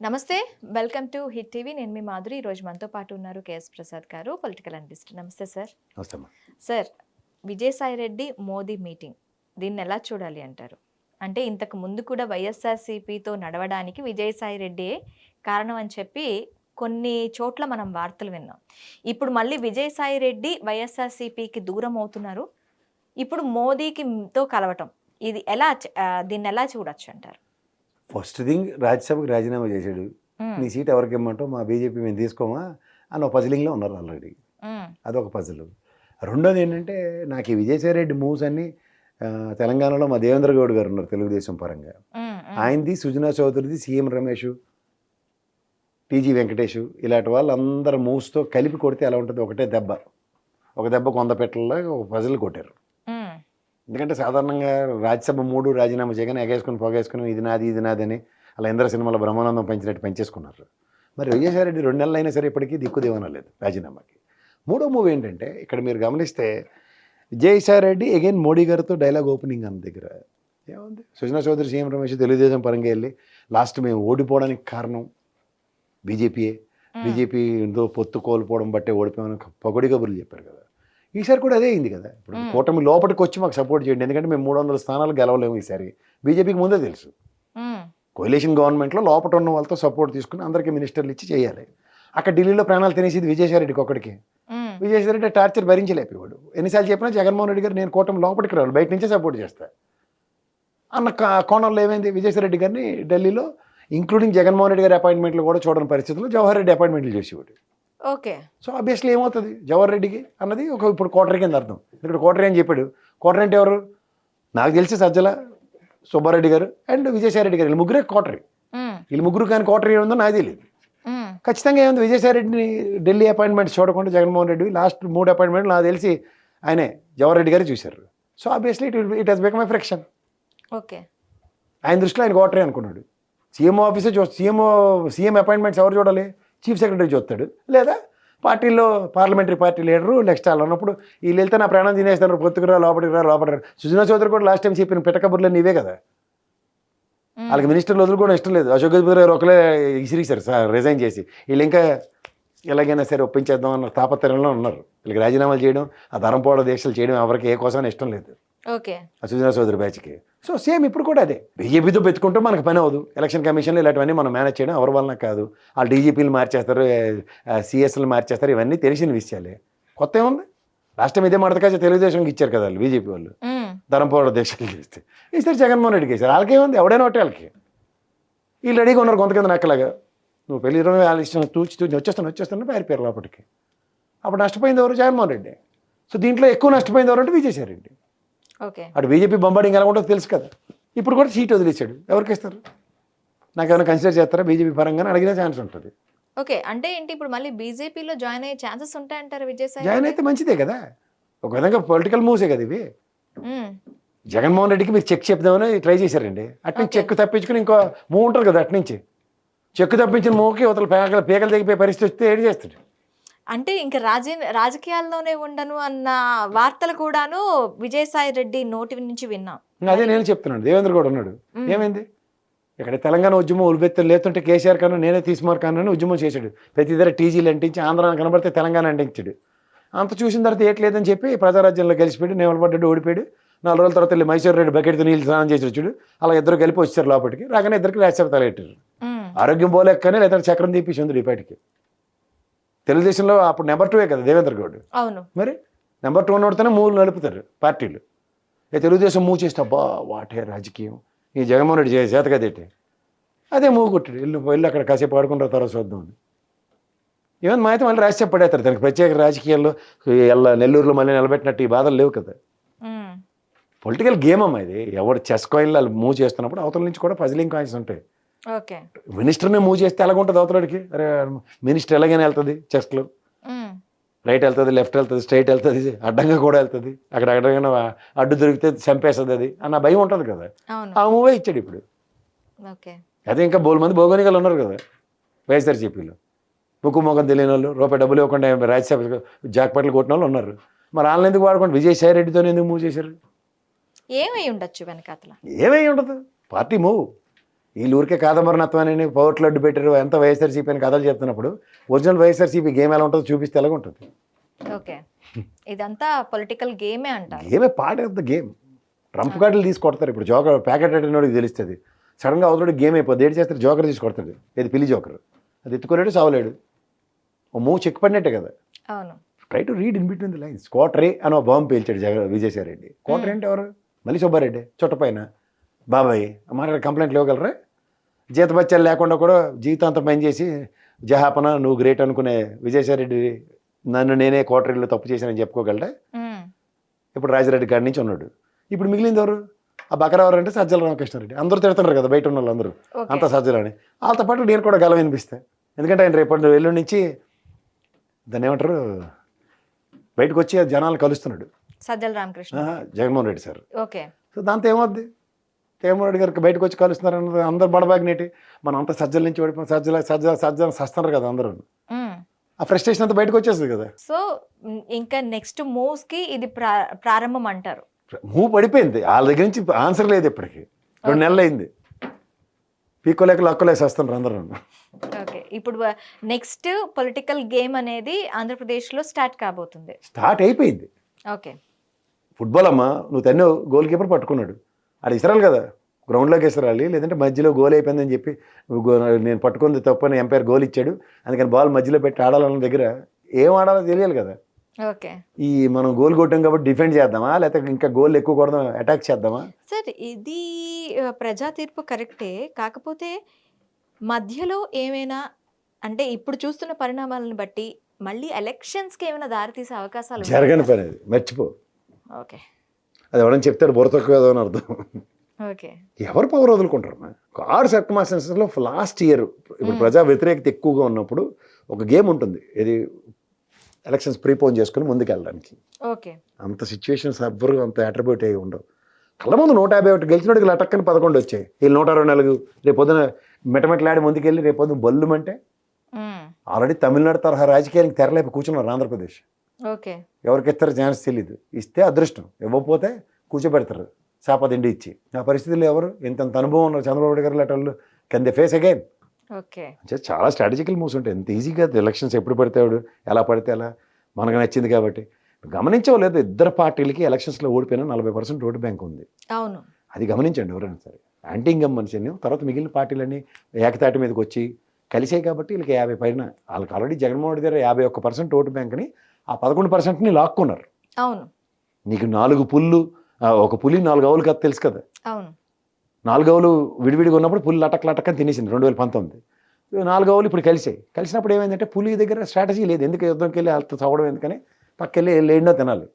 నమస్తే. Welcome to hit TV. నేను మీ మాధురి. ఈరోజు మనతో పాటు ఉన్నారు కేఎస్ ప్రసాద్ గారు, పొలిటికల్ అనలిస్ట్. నమస్తే సార్. నమస్తే అమ్మా. సార్, విజయసాయిరెడ్డి మోదీ మీటింగ్ దీన్ని ఎలా చూడాలి అంటారు? అంటే ఇంతకు ముందు కూడా వైఎస్ఆర్సీపీతో నడవడానికి విజయసాయిరెడ్డియే కారణం అని చెప్పి కొన్ని చోట్ల మనం వార్తలు విన్నాం. ఇప్పుడు మళ్ళీ విజయసాయిరెడ్డి వైఎస్ఆర్సీపీకి దూరం అవుతున్నారు. ఇప్పుడు మోదీకితో కలవటం ఇది దీన్ని ఎలా చూడొచ్చు అంటారు? ఫస్ట్ థింగ్ రాజ్యసభకు రాజీనామా చేశాడు. నీ సీట్ ఎవరికి ఇమ్మంటావు, మా బీజేపీ మేము తీసుకోమా అని ఒక పజిలింగ్లో ఉన్నారు ఆల్రెడీ. అదొక పజిల్. రెండోది ఏంటంటే నాకు ఈ విజయసాయిరెడ్డి మూవ్స్ అన్ని తెలంగాణలో మా దేవేంద్ర గౌడ్ గారు ఉన్నారు తెలుగుదేశం పరంగా. ఆయనది, సుజనా చౌదరిది, సీఎం రమేష్, టీజీ వెంకటేష్, ఇలాంటి వాళ్ళందరూ మూవ్స్తో కలిపి కొడితే ఎలా ఉంటుంది? ఒకటే దెబ్బ, ఒక దెబ్బ 100 పెట్టల్లో ఒక పజిల్ కొట్టారు. ఎందుకంటే సాధారణంగా రాజ్యసభ 3 రాజీనామా చేయగానే ఎగేసుకుని పోగేసుకుని ఇది నాది అని అలా ఇంద్ర సినిమాలో బ్రహ్మానందం పెంచినట్టు పెంచేసుకున్నారు. మరి విజయసాయిరెడ్డి 2 నెలలు అయినా సరే ఇప్పటికీ దిక్కుదేవన లేదు రాజీనామాకి. మూడో మూవ్ ఏంటంటే ఇక్కడ మీరు గమనిస్తే విజయసాయిరెడ్డి అగైన్ మోడీ గారితో డైలాగ్ ఓపెనింగ్ అన్న దగ్గర ఏముంది? సుజనా చౌదరి, సీఎం రమేష్ తెలుగుదేశం పరంగా వెళ్ళి లాస్ట్ మేము ఓడిపోవడానికి కారణం బీజేపీయే, బీజేపీతో పొత్తు కోల్పోవడం బట్టే ఓడిపోయామని పొగడి కబుర్లు చెప్పారు కదా. ఈసారి కూడా అదే అయింది కదా. ఇప్పుడు కూటమి లోపలికి వచ్చి మాకు సపోర్ట్ చేయండి, ఎందుకంటే మేము 300 స్థానాలు గెలవలేము ఈసారి. బీజేపీకి ముందే తెలుసు కోalition గవర్నమెంట్లో లోపల ఉన్న వాళ్ళతో సపోర్ట్ తీసుకుని అందరికీ మినిస్టర్లు ఇచ్చి చేయాలి. అక్కడ ఢిల్లీలో ప్రాణాలు తినేసేది విజయసాయిరెడ్డికి ఒక్కడికి. విజయసాయిరెడ్డి టార్చర్ భరించలేపేవాడు. ఎన్నిసార్లు చెప్పినా జగన్మోహన్ రెడ్డి గారు నేను కూటమి లోపలికి రావాలి, బయట నుంచే సపోర్ట్ చేస్తా అన్న కోణంలో ఏమైంది? విజయసాయిరెడ్డి గారిని ఢిల్లీలో ఇంక్లూడింగ్ జగన్మోహన్ రెడ్డి గారి అపాయింట్మెంట్లు కూడా చూడని పరిస్థితుల్లో జవహర్ రెడ్డి అపాయింట్మెంట్లు చేసేవాడు. ఓకే. సో ఆబ్వియస్లీ ఏమవుతుంది జవహర్ రెడ్డికి అన్నది ఇప్పుడు కోటరీ కింద అర్థం. ఇక్కడ కోటరీ అని చెప్పాడు. కోటరీ అంటే ఎవరు? నాకు తెలిసి సజ్జల సుబ్బారెడ్డి గారు అండ్ విజయసాయిరెడ్డి గారు, వీళ్ళు ముగ్గురే కోటరీ. వీళ్ళు ముగ్గురు కానీ కోటరీ ఏముందో నాకు తెలియదు. ఖచ్చితంగా ఏముంది? విజయసాయిరెడ్డిని ఢిల్లీ అపాయింట్మెంట్స్ చూడకుండా జగన్మోహన్ రెడ్డి లాస్ట్ 3 అపాయింట్మెంట్లు నాకు తెలిసి ఆయనే జవహర్ రెడ్డి గారు చూశారు. So obviously it has become a friction. Okay. ఆయన దృష్టిలో ఆయన కోటరీ అనుకున్నాడు. సీఎం ఆఫీసే సీఎం అపాయింట్మెంట్స్ ఎవరు చూడాలి? చీఫ్ సెక్రటరీ చూస్తాడు, లేదా పార్టీలో పార్లమెంటరీ పార్టీ లీడరు నెక్స్ట్ వాళ్ళు ఉన్నప్పుడు వీళ్ళు వెళ్తే నా ప్రాణం తినేస్తారు, పొత్తుకురా లోపలికి రా. సుజనా చౌదరి కూడా లాస్ట్ టైం చెప్పిన పిటకబుర్లు నీవే కదా. వాళ్ళకి మినిస్టర్లు వదులుకోవడం ఇష్టం లేదు. అశోక్ గజపతి గారు ఒకలే ఇసిరిస్తారు సార్ రిజైన్ చేసి. వీళ్ళు ఇంకా ఎలాగైనా సరే ఒప్పించేద్దాం అన్న తాపత్రయంలో ఉన్నారు. వీళ్ళకి రాజీనామాలు చేయడం, ఆ ధరంపోవడ దీక్షలు చేయడం ఎవరికి ఏ కోసం ఇష్టం లేదు ఓకే ఆ సుజనా చౌదరి బ్యాచ్కి. సో సేమ్ ఇప్పుడు కూడా అదే. బీజేపీతో పెట్టుకుంటూ మనకు పని అవ్వదు. ఎలక్షన్ కమిషన్లు ఇలాంటివన్నీ మనం మేనేజ్ చేయడం ఎవరి వలన కాదు. వాళ్ళు డీజీపీలు మార్చేస్తారు, సిఎస్లు మార్చేస్తారు, ఇవన్నీ తెలిసిన విషయాలే. కొత్త ఏముంది? లాస్ట్ టైం ఇదే మడతకాయ తెలుగుదేశంకి ఇచ్చారు కదా వాళ్ళు బీజేపీ వాళ్ళు, ధరంపోవడ దీక్షలు చేస్తే. ఈసారి జగన్మోహన్ రెడ్డికి వేసారు. వాళ్ళకేముంది? ఎవడైనా ఒకటి వాళ్ళకి. వీళ్ళు రెడీగా ఉన్నారు కొంత కింద నక్కలాగా. నువ్వు పెళ్లి 20 వాళ్ళ ఇష్టం తూచి వచ్చేస్తాను పారిపోయారు లోపలికి. అప్పుడు నష్టపోయింది ఎవరు? జగన్మోహన్ రెడ్డి. సో దీంట్లో ఎక్కువ నష్టపోయింది ఎవరు అంటే విజయసాయిరెడ్డి. ఓకే. అటు బీజేపీ బొంబాడింగ్ ఎలా ఉంటుందో తెలుసు కదా. ఇప్పుడు కూడా సీట్ వదిలేశాడు. ఎవరికి ఇస్తారు? నాకు ఏమైనా కన్సిడర్ చేస్తారా బీజేపీ పరంగానే అడిగిన ఛాన్స్ ఉంటుంది. ఓకే. అంటే ఏంటి ఇప్పుడు మళ్ళీ బీజేపీలో జాయిన్ అయ్యే ఛాన్సెస్ ఉంటాయంటారు విజయసాయి? జాయిన్ అయితే మంచిదే కదా. ఒక విధంగా పొలిటికల్ మూవ్సే కదా ఇవి. జగన్మోహన్ రెడ్డికి మీరు చెక్ చెప్దామని ట్రై చేశారండి. అట్నుంచి చెక్ తప్పించుకుని ఇంకో మూవ్ ఉంటుంది కదా, అట్నుంచి చెక్ తప్పించిన మూవ్కి అవతల పేకలు తెగిపోయే పరిస్థితి వస్తే ఏడు చేస్తాడు. అంటే ఇంకా రాజకీయాల్లోనే ఉండను అన్న వార్తలు కూడాను విజయసాయి రెడ్డి నోటి నుంచి విన్నాం. అదే నేను చెప్తున్నాను. దేవేంద్ర కూడా ఉన్నాడు. ఏమైంది? ఇక్కడ తెలంగాణ ఉద్యమం ఉల్బెత్తలు లేతుంటే కేసీఆర్ కన్నా నేనే తీసుమార్ కన్నా ఉద్యమం చేశాడు. ప్రతి దగ్గర టీజీలు అంటించి ఆంధ్ర కనబడితే తెలంగాణ అంటించాడు. అంత చూసిన తర్వాత ఏట్లేదని చెప్పి ప్రజారాజ్యంలో గెలిచిపోయాడు, నిలబడ్డాడు, ఓడిపోయాడు. 4 రోజుల తర్వాత వెళ్ళి మైసూర్ రెడ్డి బకెట్తో నీళ్ళు స్నానం చేసి వచ్చాడు. అలా ఇద్దరు కలిపి వచ్చారు లోపలికి. రాగానే ఇద్దరికి రాజ్యసభ తలెట్టారు. ఆరోగ్యం పోలేకనే లేదా చక్రం తీపిసి ఉంది ఈ పాటికి. తెలుగుదేశంలో అప్పుడు నెంబర్ 2 కదా దేవేంద్ర గౌడ్. అవును. మరి నెంబర్ 2 ఉన్నోడితేనే మూవ్లు నలుపుతారు పార్టీలు. తెలుగుదేశం మూవ్ చేస్తే అబ్బా వాటే రాజకీయం, ఈ జగన్మోహన్ రెడ్డి చేత కదేంటి అదే మూవ్ కొట్టాడు. వెళ్ళి అక్కడ కాసేపు ఆడుకుంటారు, తర్వాత చూద్దాం అని. ఏమన్నా మా అయితే మళ్ళీ రాజ్యసభ పడేస్తారు. దానికి ప్రత్యేక రాజకీయాల్లో నెల్లూరులో మళ్ళీ నిలబెట్టినట్టు ఈ బాధలు లేవు కదా. పొలిటికల్ గేమ్ అమ్మా ఇది. ఎవరు చెస్ కాయిన్లు వాళ్ళు మూవ్ చేస్తున్నప్పుడు అవతల నుంచి కూడా పజిలింగ్ కాయిన్స్ ఉంటాయి. ఓకే. మినిస్టర్ని మూవ్ చేస్తే ఎలాగుంటుంది అవతలడికి? అరే మినిస్టర్ ఎలాగైనా వెళ్తుంది చెస్లో, రైట్ వెళ్తుంది, లెఫ్ట్ వెళ్తుంది, స్ట్రైట్ వెళ్తుంది, అడ్డంగా కూడా వెళ్తుంది. అక్కడ అడ్డంగా అడ్డు దొరికితే చంపేస్తుంది అది అన్న భయం ఉంటుంది కదా. ఆ మూవే ఇచ్చాడు ఇప్పుడు. అదే ఇంకా బోల్ మంది భౌగోళికలు ఉన్నారు కదా వైఎస్ఆర్సీపీలో. ముక్కు మొఖం తెలియని వాళ్ళు, రూపాయి డబ్బులు ఇవ్వకుండా రాజ్యసభ జాక్పాట్లు కొట్టిన వాళ్ళు ఉన్నారు. మరి వాళ్ళని ఎందుకు వాడుకోండి? విజయసాయి రెడ్డితో ఎందుకు మూవ్ చేశారు? ఏమై ఉండొచ్చు వెనకాతల? ఏమై ఉండదు, పార్టీ మూవ్. వీళ్ళు ఊరికే కాదంబరనత్వాన్ని పవర్ట్లు అడ్డు పెట్టారు ఎంత వైఎస్ఆర్సీపీ అని కథలు చెప్తున్నప్పుడు ఒరిజినల్ వైఎస్ఆర్సీపీ గేమ్ ఎలా ఉంటుందో చూపిస్తే ఎలాగ ఉంటుంది. ఓకే, ఇదంతా పొలిటికల్ గేమే అంటారు. గేమే part of the game. Trump కార్డులు తీసి కొడతారు. ఇప్పుడు జోకర్ ప్యాకెట్ అడిగినోడికి తెలుస్తుంది. సడన్గా అవతోడు గేమ్ అయిపోతుంది. ఏడు చేస్తారు జోకర్ తీసి కొడతాడు. ఏది పిల్లి జోకర్, అది ఎత్తుకోలేడు సావలేడు. ఓ మూవ్ చెక్ పడినట్టే కదా. అవును. Try to read in between the lines. కోటరే అని ఒక బాంబు పేల్చాడు విజయసాయి రెడ్డి. కోటరే అంటే ఎవరు? మళ్ళీ సుబ్బారెడ్డి చుట్టపైన బాబాయ్ మాట్లాడే కంప్లైంట్లు ఇవ్వగలరా? జీతబత్యాలు లేకుండా కూడా జీవితాంతం పనిచేసి జహాపన నువ్వు గ్రేట్ అనుకునే విజయసాయి రెడ్డి నన్ను నేనే కోటరీలో తప్పు చేశానని చెప్పుకోగలరా? ఇప్పుడు రాజారెడ్డి గారి నుంచి ఉన్నాడు. ఇప్పుడు మిగిలింది ఎవరు? ఆ బకరా ఎవరు అంటే సజ్జల రామకృష్ణారెడ్డి. అందరూ తిడుతున్నారు కదా బయట ఉన్న వాళ్ళందరూ అంత సజ్జలని. వాళ్ళతో పాటు నేను కూడా గలం వినిపిస్తాను. ఎందుకంటే ఆయన రేపటి ఎల్లుండి నుంచి దాన్ని ఏమంటారు బయటకు వచ్చి జనాలు కలుస్తున్నాడు. Sajjala Ramakrishna, Jaganmohan Reddy sir. Okay. So దాంతో ఏమవుద్ది? జగన్మోహన్ రెడ్డి గారికి బయటకు వచ్చి కలుస్తున్నారు అన్నది అందరు బడబాగినేటి. మనం అంతా సజ్జల నుంచి ఓడిపోయి సజ్జల సస్తున్నారు కదా అందరూ. ఆ ఫ్రస్ట్రేషన్ అంతా బయటకు వచ్చేస్తుంది కదా. సో ఇంకా నెక్స్ట్ మూవ్స్ కి ఇది ప్రారంభం అంటారు. మూవ్ పడిపోయింది. వాళ్ళ దగ్గర నుంచి ఆన్సర్ లేదు. ఇప్పటికి 2 నెలలు అయింది. పీకోలేక లక్కలేసి వస్తున్నారు అందరూ. ఓకే, ఇప్పుడు నెక్స్ట్ పొలిటికల్ గేమ్ అనేది ఆంధ్రప్రదేశ్లో స్టార్ట్ కాబోతుంది. స్టార్ట్ అయిపోయింది. ఓకే. ఫుట్బాల్ అమ్మా, నువ్వు తన్ను గోల్ కీపర్ పట్టుకున్నాడు. అది ఇసరాలి కదా, గ్రౌండ్లోకి ఇసరాలి. లేదంటే మధ్యలో గోల్ అయిపోయిందని చెప్పి నేను పట్టుకుంది తప్పని ఎంపైర్ గోల్ ఇచ్చాడు అందుకని బాల్ మధ్యలో పెట్టి ఆడాలన్న దగ్గర ఏం ఆడాలో తెలియాలి కదా. ఓకే. ఈ మనం గోల్ కొట్టాం కాబట్టి డిఫెండ్ చేద్దామా, లేకపోతే ఇంకా గోల్ ఎక్కువ కొడదాం అటాక్ చేద్దామా? సార్ ఇది ప్రజా తీర్పు కరెక్టే. కాకపోతే మధ్యలో ఏమైనా అంటే ఇప్పుడు చూస్తున్న పరిణామాలను బట్టి మళ్ళీ ఎలక్షన్స్కి ఏమైనా దారితీసే అవకాశాలు జరగని పని అది, మర్చిపో. ఓకే. అది ఎవరైనా చెప్తాడు బుర్ర తక్కువ ఏదో అని అర్థం. ఓకే. ఎవరు పవర్ వదులుకుంటారు? 6 సర్కమ్స్టాన్సెస్లో లాస్ట్ ఇయర్ ఇప్పుడు ప్రజా వ్యతిరేకత ఎక్కువగా ఉన్నప్పుడు ఒక గేమ్ ఉంటుంది. ఇది ఎలక్షన్స్ ప్రీపోన్ చేసుకుని ముందుకెళ్ళడానికి. ఓకే. అంత సిచ్యువేషన్స్ ఎవ్వరు అంత అట్రిబ్యూట్ అయ్యి ఉండవు. కళ్ళ ముందు 151 గెలిచినోడికి లటక్కని 11 వచ్చాయి. వీళ్ళు 124 రేపు పొద్దున మెటమెట్లాడి ముందుకెళ్ళి రేపు పొద్దున బొల్లుమంటే ఆల్రెడీ తమిళనాడు తరహా రాజకీయానికి తెరలేపి కూర్చున్నారు ఆంధ్రప్రదేశ్. ఓకే. ఎవరికి ఇస్తారు ఛాన్స్ తెలియదు. ఇస్తే అదృష్టం, ఇవ్వకపోతే కూర్చోబెడతారు శాపదిండి ఇచ్చి. ఆ పరిస్థితుల్లో ఎవరు ఇంతంత అనుభవం ఉన్నారు చంద్రబాబు నాయుడు గారు లెటర్లు can they face again. Okay. అంటే చాలా స్ట్రాటజికల్ మూవ్స్ ఉంటాయి. ఎంత ఈజీగా ఎలక్షన్స్ ఎప్పుడు పడితేవాడు ఎలా పడితే అలా మనకు నచ్చింది కాబట్టి. గమనించలేదు, ఇద్దరు పార్టీలకి ఎలక్షన్స్లో ఓడిపోయినా 40% ఓటు బ్యాంక్ ఉంది. అవును, అది గమనించండి ఎవరైనా సరే. యాంటీ ఇన్కంబెన్సీ తర్వాత మిగిలిన పార్టీలన్నీ ఏకతాటి మీదకి వచ్చి కలిసాయి కాబట్టి వీళ్ళకి 50 పైన. వాళ్ళకి ఆల్రెడీ జగన్మోహన్ రెడ్డి గారు 51% ఓటు బ్యాంక్ని ఆ 11%ని లాక్కున్నారు. అవును. నీకు 4 పుల్లు, ఒక పులి 4 ఆవులు కదా తెలుసు కదా. అవును. 4 ఆవులు విడివిడిగా ఉన్నప్పుడు పులి లటక్కని తినేసింది 2019. 4 ఆవులు ఇప్పుడు కలిసినప్పుడు ఏమైందంటే పులి దగ్గర స్ట్రాటజీ లేదు. ఎందుకు యుద్ధంకి వెళ్ళి వాళ్ళతో చదవడం ఎందుకని పక్కకెళ్ళి లేడినో తినాలి.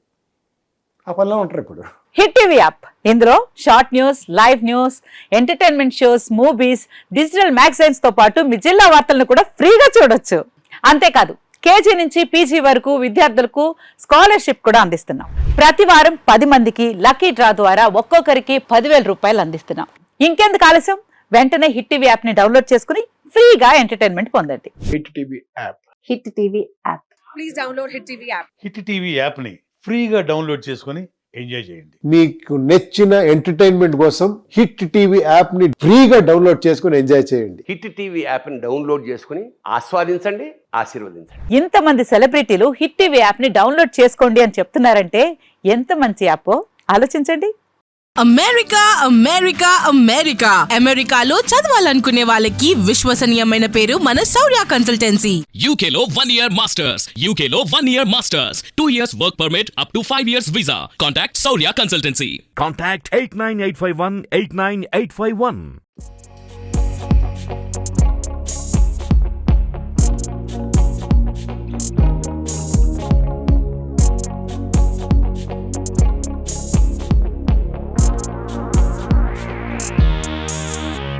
ఆ పనిలో ఉంటారు ఇప్పుడు. హిట్ టీవీ యాప్, ఇందులో short news, live news, entertainment shows, movies, digital magazines తో పాటు మీ జిల్లా వార్తలను కూడా ఫ్రీగా చూడొచ్చు. అంతేకాదు కేజీ నుంచి పీజీ వరకు విద్యార్థులకు స్కాలర్షిప్ కూడా అందిస్తున్నాం. ప్రతి వారం 10 మందికి లక్కీ డ్రా ద్వారా ఒక్కొక్కరికి 10,000 రూపాయలు అందిస్తున్నాం. ఇంకెందుకు ఆలస్యం, వెంటనే హిట్ టీవీ యాప్ ని డౌన్లోడ్ చేసుకుని ఫ్రీగా ఎంటర్టైన్మెంట్ పొందండి. Hit TV app. Hit TV app. Please download hit TV app. Hit TV యాప్ని ఫ్రీగా డౌన్లోడ్ చేసుకొని ఎంజాయ్ చేయండి. మీకు నచ్చిన ఎంటర్టైన్మెంట్ కోసం హిట్ టీవీ యాప్ ని ఫ్రీగా డౌన్లోడ్ చేసుకుని ఎంజాయ్ చేయండి. హిట్ టీవీ యాప్ని డౌన్లోడ్ చేసుకుని ఆస్వాదించండి, ఆశీర్వదించండి. ఇంతమంది సెలబ్రిటీలు హిట్ టీవీ యాప్ ని డౌన్లోడ్ చేసుకోండి అని చెప్తున్నారంటే ఎంత మంచి యాప్ ఆలోచించండి. అమెరికా అమెరికా అమెరికా అమెరికాలో చదవాలనుకునే వాళ్ళకి విశ్వసనీయమైన పేరు మన శౌర్య కన్సల్టెన్సీ. UK లో 1 year masters. UK లో 1 year masters. 2 years work permit up to 5 years visa. Contact Saurya Consultancy. Contact 89851 89851.